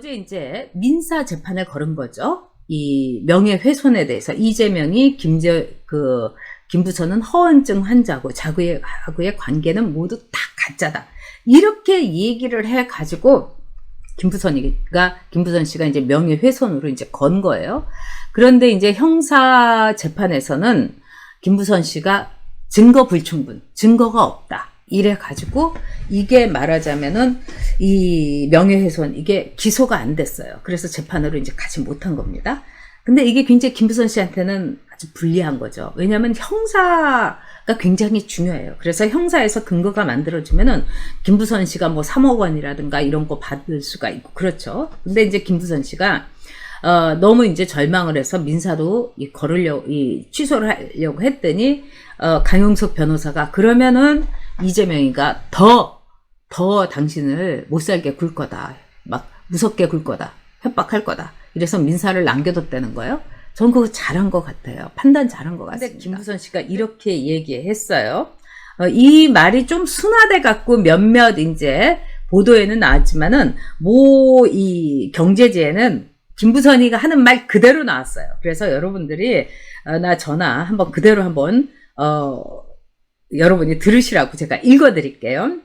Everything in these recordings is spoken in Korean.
어제 이제 민사 재판을 걸은 거죠. 이 명예훼손에 대해서 이재명이 김부선은 허언증 환자고 자구의 관계는 모두 다 가짜다. 이렇게 얘기를 해가지고 김부선 씨가 이제 명예훼손으로 이제 건 거예요. 그런데 이제 형사 재판에서는 김부선 씨가 증거 불충분, 증거가 없다. 이래가지고 이게 말하자면은 이 명예훼손 이게 기소가 안 됐어요. 그래서 재판으로 이제 가지 못한 겁니다. 근데 이게 굉장히 김부선 씨한테는 아주 불리한 거죠. 왜냐하면 형사가 굉장히 중요해요. 그래서 형사에서 근거가 만들어지면은 김부선 씨가 뭐 3억 원이라든가 이런 거 받을 수가 있고 그렇죠. 근데 이제 김부선 씨가 너무 이제 절망을 해서 민사도 취소를 하려고 했더니 강용석 변호사가 그러면은 이재명이가 더 당신을 못 살게 굴 거다. 막 무섭게 굴 거다. 협박할 거다. 이래서 민사를 남겨뒀다는 거예요. 전 그거 잘한 것 같아요. 판단 잘한 것 같습니다. 근데 김부선 씨가 이렇게 얘기했어요. 이 말이 좀 순화돼 갖고 몇몇 이제 보도에는 나왔지만은 이 경제지에는 김부선이가 하는 말 그대로 나왔어요. 그래서 여러분들이 나 전화 한번 그대로 한번 여러분이 들으시라고 제가 읽어드릴게요.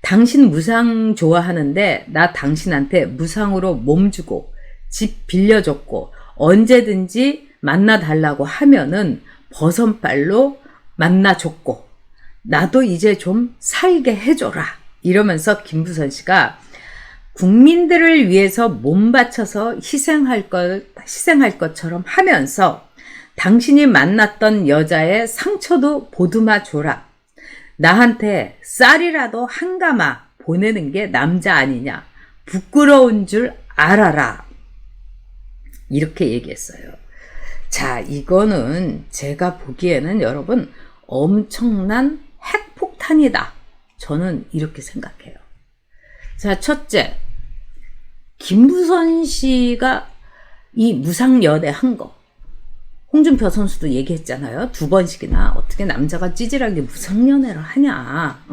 당신 무상 좋아하는데 나 당신한테 무상으로 몸 주고 집 빌려줬고 언제든지 만나달라고 하면은 버선발로 만나줬고 나도 이제 좀 살게 해줘라. 이러면서 김부선 씨가 국민들을 위해서 몸 바쳐서 희생할 것처럼 하면서 당신이 만났던 여자의 상처도 보듬어 줘라. 나한테 쌀이라도 한 가마 보내는 게 남자 아니냐. 부끄러운 줄 알아라. 이렇게 얘기했어요. 자, 이거는 제가 보기에는 여러분 엄청난 핵폭탄이다. 저는 이렇게 생각해요. 자, 첫째, 김부선 씨가 이 무상연애 한 거. 홍준표 선수도 얘기했잖아요. 2번씩이나 어떻게 남자가 찌질하게 무상연애를 하냐.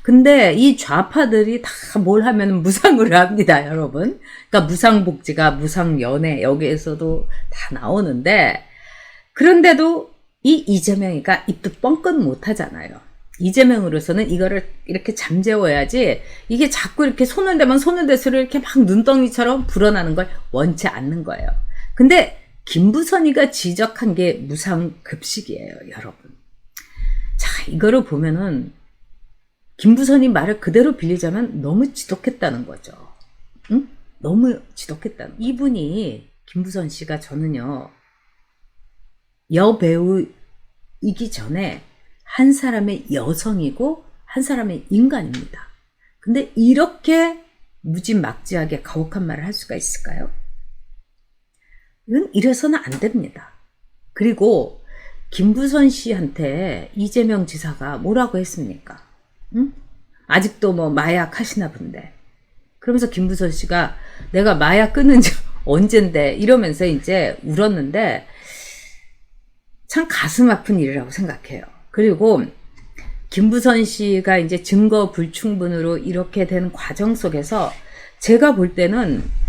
근데 이 좌파들이 다 뭘 하면 무상으로 합니다, 여러분. 그러니까 무상복지가 무상연애 여기에서도 다 나오는데 그런데도 이 이재명이가 입도 뻥끗 못하잖아요. 이재명으로서는 이거를 이렇게 잠재워야지 이게 자꾸 이렇게 손을 대면 손을 대수록 이렇게 막 눈덩이처럼 불어나는 걸 원치 않는 거예요. 근데 김부선이가 지적한 게 무상급식이에요, 여러분. 자, 이거를 보면은 김부선이 말을 그대로 빌리자면 너무 지독했다는 거죠. 응? 너무 지독했다는. 이분이 김부선 씨가 저는요 여배우이기 전에 한 사람의 여성이고 한 사람의 인간입니다. 근데 이렇게 무지막지하게 가혹한 말을 할 수가 있을까요? 이건 이래서는 안 됩니다. 그리고 김부선 씨한테 이재명 지사가 뭐라고 했습니까? 응? 아직도 뭐 마약 하시나 본데. 그러면서 김부선 씨가 내가 마약 끊은 지 언젠데 이러면서 이제 울었는데 참 가슴 아픈 일이라고 생각해요. 그리고 김부선 씨가 이제 증거 불충분으로 이렇게 된 과정 속에서 제가 볼 때는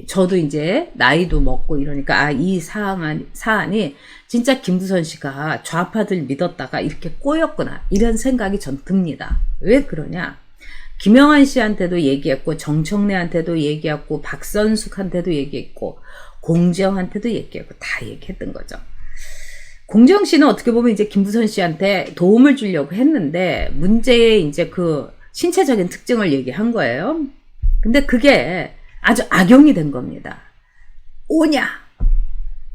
저도 이제 나이도 먹고 이러니까 이 사안이 진짜 김부선 씨가 좌파들 믿었다가 이렇게 꼬였구나 이런 생각이 전 듭니다. 왜 그러냐? 김영한 씨한테도 얘기했고 정청래한테도 얘기했고 박선숙한테도 얘기했고 공지영한테도 얘기했고 다 얘기했던 거죠. 공지영 씨는 어떻게 보면 이제 김부선 씨한테 도움을 주려고 했는데 문제의 이제 그 신체적인 특징을 얘기한 거예요. 근데 그게 아주 악용이 된 겁니다. 오냐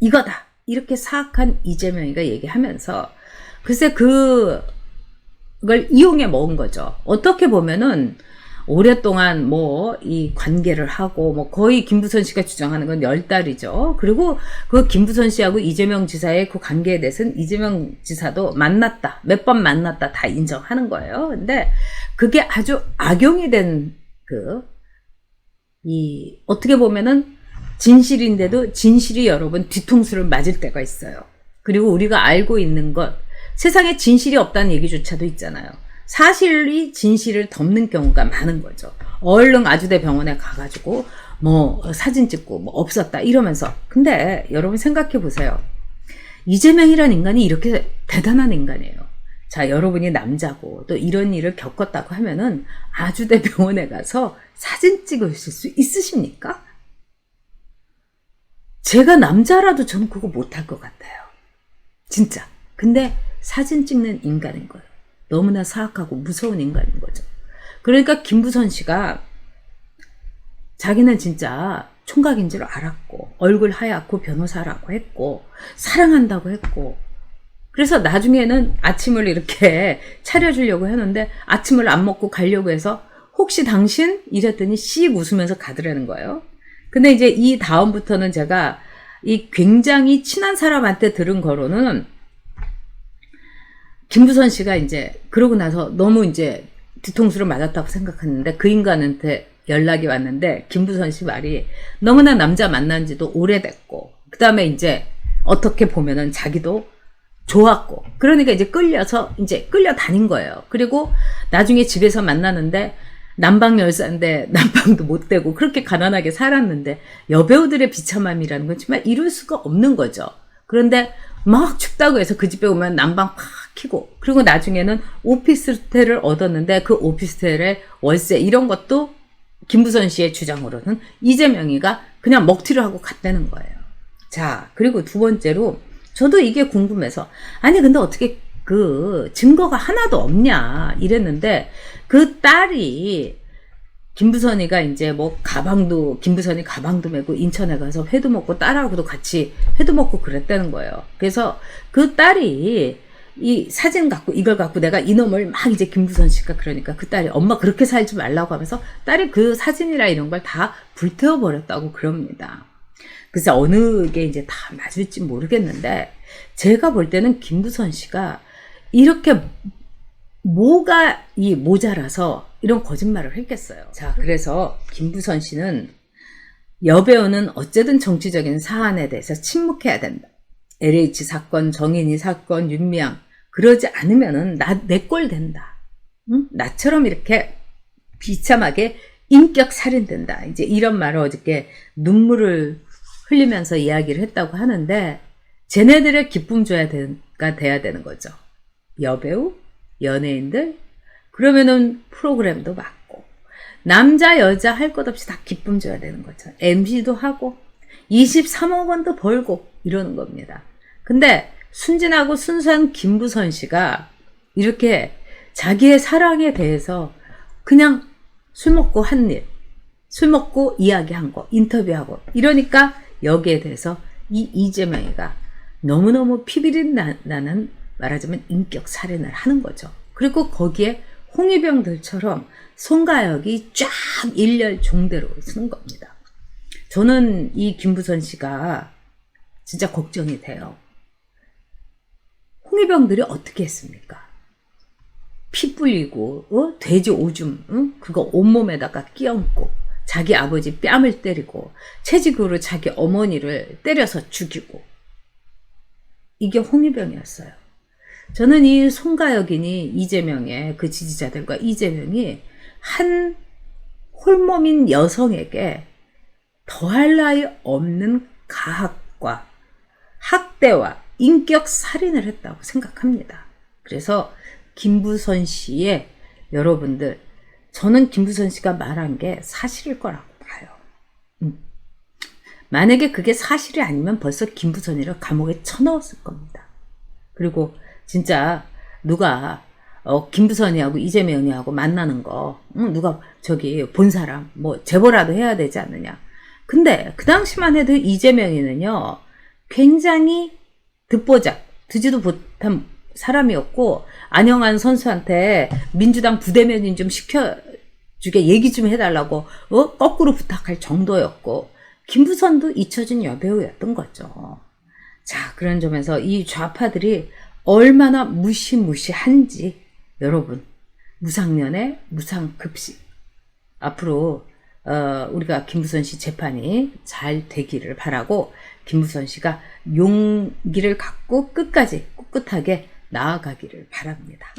이거다 이렇게 사악한 이재명이가 얘기하면서 글쎄 그걸 이용해 먹은 거죠. 어떻게 보면은 오랫동안 뭐 이 관계를 하고 뭐 거의 김부선 씨가 주장하는 건 10달이죠. 그리고 그 김부선 씨하고 이재명 지사의 그 관계에 대해서는 이재명 지사도 만났다 몇 번 만났다 다 인정하는 거예요. 근데 그게 아주 악용이 된 어떻게 보면은 진실인데도 진실이 여러분 뒤통수를 맞을 때가 있어요. 그리고 우리가 알고 있는 것, 세상에 진실이 없다는 얘기조차도 있잖아요. 사실이 진실을 덮는 경우가 많은 거죠. 얼른 아주대 병원에 가가지고 뭐 사진 찍고 뭐 없었다 이러면서. 근데 여러분 생각해 보세요. 이재명이라는 인간이 이렇게 대단한 인간이에요. 자, 여러분이 남자고 또 이런 일을 겪었다고 하면은 아주대 병원에 가서 사진 찍으실 수 있으십니까? 제가 남자라도 저는 그거 못할 것 같아요. 진짜. 근데 사진 찍는 인간인 거예요. 너무나 사악하고 무서운 인간인 거죠. 그러니까 김부선 씨가 자기는 진짜 총각인 줄 알았고 얼굴 하얗고 변호사라고 했고 사랑한다고 했고 그래서 나중에는 아침을 이렇게 차려주려고 했는데 아침을 안 먹고 가려고 해서 혹시 당신? 이랬더니 씩 웃으면서 가더라는 거예요. 근데 이제 이 다음부터는 제가 이 굉장히 친한 사람한테 들은 거로는 김부선 씨가 이제 그러고 나서 너무 이제 뒤통수를 맞았다고 생각했는데 그 인간한테 연락이 왔는데 김부선 씨 말이 너무나 남자 만난 지도 오래됐고 그 다음에 이제 어떻게 보면은 자기도 좋았고 그러니까 이제 끌려서 이제 끌려다닌 거예요. 그리고 나중에 집에서 만나는데 난방 열사인데 난방도 못 되고 그렇게 가난하게 살았는데 여배우들의 비참함이라는 건 정말 이룰 수가 없는 거죠. 그런데 막 춥다고 해서 그 집에 오면 난방 팍 켜고 그리고 나중에는 오피스텔을 얻었는데 그 오피스텔의 월세 이런 것도 김부선 씨의 주장으로는 이재명이가 그냥 먹튀를 하고 갔다는 거예요. 자, 그리고 두 번째로 저도 이게 궁금해서 아니 근데 어떻게 그 증거가 하나도 없냐 이랬는데 그 딸이 김부선이가 이제 뭐 가방도 김부선이 가방도 메고 인천에 가서 회도 먹고 딸하고도 같이 회도 먹고 그랬다는 거예요. 그래서 그 딸이 이 사진 갖고 이걸 갖고 내가 이놈을 막 이제 김부선 씨가 그러니까 그 딸이 엄마 그렇게 살지 말라고 하면서 딸이 그 사진이라 이런 걸 다 불태워 버렸다고 그럽니다. 그래서 어느 게 이제 다 맞을지 모르겠는데 제가 볼 때는 김부선 씨가 이렇게 뭐가 이 모자라서 이런 거짓말을 했겠어요. 자, 그래서 김부선 씨는 여배우는 어쨌든 정치적인 사안에 대해서 침묵해야 된다. LH 사건, 정인이 사건, 윤미향 그러지 않으면은 내 꼴 된다. 응? 나처럼 이렇게 비참하게 인격 살인된다. 이제 이런 말을 어저께 눈물을 흘리면서 이야기를 했다고 하는데 쟤네들의 기쁨 줘야가 돼야 되는 거죠. 여배우, 연예인들 그러면은 프로그램도 받고 남자 여자 할 것 없이 다 기쁨 줘야 되는 거죠. MC도 하고 23억 원도 벌고 이러는 겁니다. 근데 순진하고 순수한 김부선 씨가 이렇게 자기의 사랑에 대해서 그냥 술 먹고 한 일, 술 먹고 이야기한 거, 인터뷰하고 이러니까 여기에 대해서 이 이재명이가 너무너무 피비린 나는 말하자면 인격 살인을 하는 거죠. 그리고 거기에 홍위병들처럼 송가혁이 쫙 일렬 종대로 쓰는 겁니다. 저는 이 김부선 씨가 진짜 걱정이 돼요. 홍위병들이 어떻게 했습니까? 피 뿌리고 돼지 오줌 그거 온몸에다가 끼얹고 자기 아버지 뺨을 때리고 채찍으로 자기 어머니를 때려서 죽이고 이게 홍위병이었어요. 저는 이 송가혁이니 이재명의 그 지지자들과 이재명이 한 홀몸인 여성에게 더할 나위 없는 가학과 학대와 인격 살인을 했다고 생각합니다. 그래서 김부선 씨의 여러분들 저는 김부선 씨가 말한 게 사실일 거라고 봐요. 만약에 그게 사실이 아니면 벌써 김부선이를 감옥에 쳐넣었을 겁니다. 그리고 진짜 누가 김부선이하고 이재명이하고 만나는 거 누가 저기 본 사람 뭐 제보라도 해야 되지 않느냐. 근데 그 당시만 해도 이재명이는요 굉장히 듣보잡 듣지도 못한 사람이었고 안영환 선수한테 민주당 부대면인 좀 시켜주게 얘기 좀 해달라고 거꾸로 부탁할 정도였고 김부선도 잊혀진 여배우였던 거죠. 자, 그런 점에서 이 좌파들이 얼마나 무시무시한지 여러분 무상년회 무상급식 앞으로 우리가 김부선 씨 재판이 잘 되기를 바라고 김부선 씨가 용기를 갖고 끝까지 꿋꿋하게 나아가기를 바랍니다.